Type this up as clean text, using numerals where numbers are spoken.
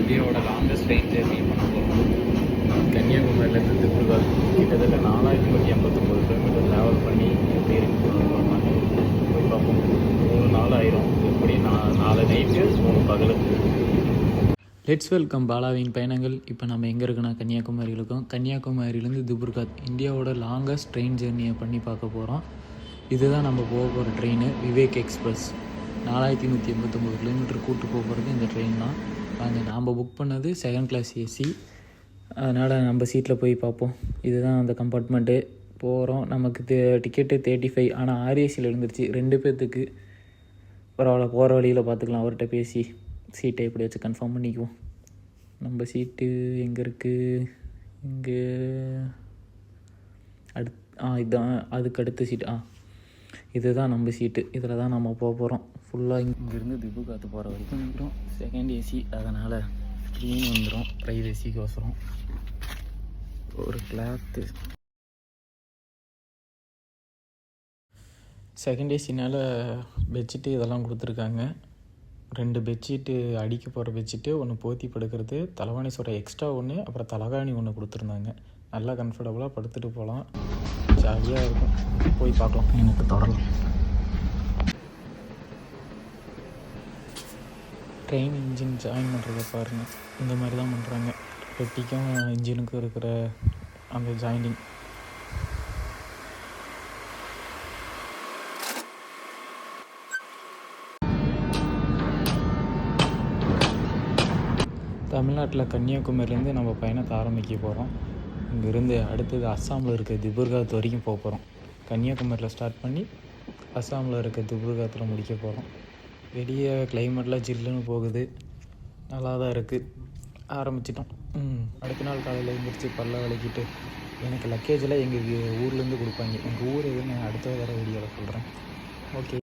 இந்தியாவோட longest train journey பண்ண போகிறோம். கன்னியாகுமரியிலேருந்து திப்ருகர் கிட்டத்தட்ட 4189 கிலோமீட்டர் ட்ராவல் பண்ணி எப்படி இருக்கு போய் பார்ப்போம். 3 நாள் ஆயிரும். எப்படி 4 நைட்டு 3 பகல். லெட்ஸ் வெல்கம் பாலாவின் பயணங்கள். இப்போ நம்ம எங்கே இருக்குன்னா கன்னியாகுமரியில் இருக்கோம். கன்னியாகுமரியிலேருந்து திப்ருகர் இந்தியாவோட லாங்கஸ்ட் ட்ரெயின் ஜெர்னியை பண்ணி பார்க்க போகிறோம். இதுதான் நம்ம போக போகிற ட்ரெயின், விவேக் எக்ஸ்பிரஸ். 4189 கிலோமீட்டர் கூட்டு போகிறது இந்த ட்ரெயின் தான். நாம் புக் பண்ணது செகண்ட் கிளாஸ் ஏசி, அதனால் நம்ம சீட்டில் போய் பார்ப்போம். இதுதான் அந்த கம்பார்ட்மெண்ட்டு. போகிறோம். நமக்கு டிக்கெட்டு 35, ஆனால் ஆர்ஏசியில் இருந்துருச்சு 2 பேர்த்துக்கு. பரவாயில்ல, போகிற வழியில் பார்த்துக்கலாம். அவர்கிட்ட பேசி சீட்டை எப்படியாச்சும் கன்ஃபார்ம் பண்ணிக்குவோம். நம்ம சீட்டு எங்கே இருக்குது? இங்கே இதுதான் அதுக்கு அடுத்த சீட்டு. இதுதான் நம்ம சீட்டு. இதில் தான் நம்ம போக போகிறோம். ஃபுல்லாக இங்கேருந்து திபுகாத்து போகிற வரைக்கும் நிற்கிறோம். செகண்ட் ஏசி, அதனால் க்ளீன் வந்துடும் ப்ரைவசிக்கோசரம். ஒரு கிளாத்து செகண்ட் ஏசினால் பெட்ஷீட்டு இதெல்லாம் கொடுத்துருக்காங்க. 2 பெட்ஷீட்டு, அடிக்க போகிற பெட்ஷீட்டு, ஒன்று போத்தி படுக்கிறது, தலைவாணி சொல்கிற எக்ஸ்ட்ரா ஒன்று, அப்புறம் தலைகாணி ஒன்று கொடுத்துருந்தாங்க. நல்லா கம்ஃபர்டபுளாக படுத்துட்டு போகலாம். ஜாலியாக இருக்கும். போய் பார்க்கலாம். எனக்கு தொடரலாம். ட்ரெயின் இன்ஜின் ஜாயின் பண்ணுறத பாருங்கள். இந்த மாதிரி தான் பண்ணுறாங்க. பெட்டிக்கும் இன்ஜினுக்கும் இருக்கிற அந்த ஜாயிண்டிங். தமிழ்நாட்டில் கன்னியாகுமரியிலேருந்து நம்ம பயணத்தை ஆரம்பிக்க போகிறோம். இங்கேருந்து அடுத்தது அஸ்ஸாமில் இருக்க திபுர்காத் வரைக்கும் போக போகிறோம். கன்னியாகுமரியில் ஸ்டார்ட் பண்ணி அஸ்ஸாமில் இருக்க திபுர்காத்தில் முடிக்க போகிறோம். வெளியே கிளைமேட்லாம் ஜில்லுன்னு போகுது. நல்லா தான் இருக்குது. ஆரம்பிச்சிட்டோம். அடுத்த நாள் காலையில் எழுந்திரிச்சு பல்ல விளக்கிட்டு, எனக்கு லக்கேஜெல்லாம் எங்கள் ஊர்லேருந்து கொடுப்பாங்க. எங்கள் ஊர் எதுன்னு அடுத்த தடவை வீடியோவில் சொல்கிறேன். ஓகே.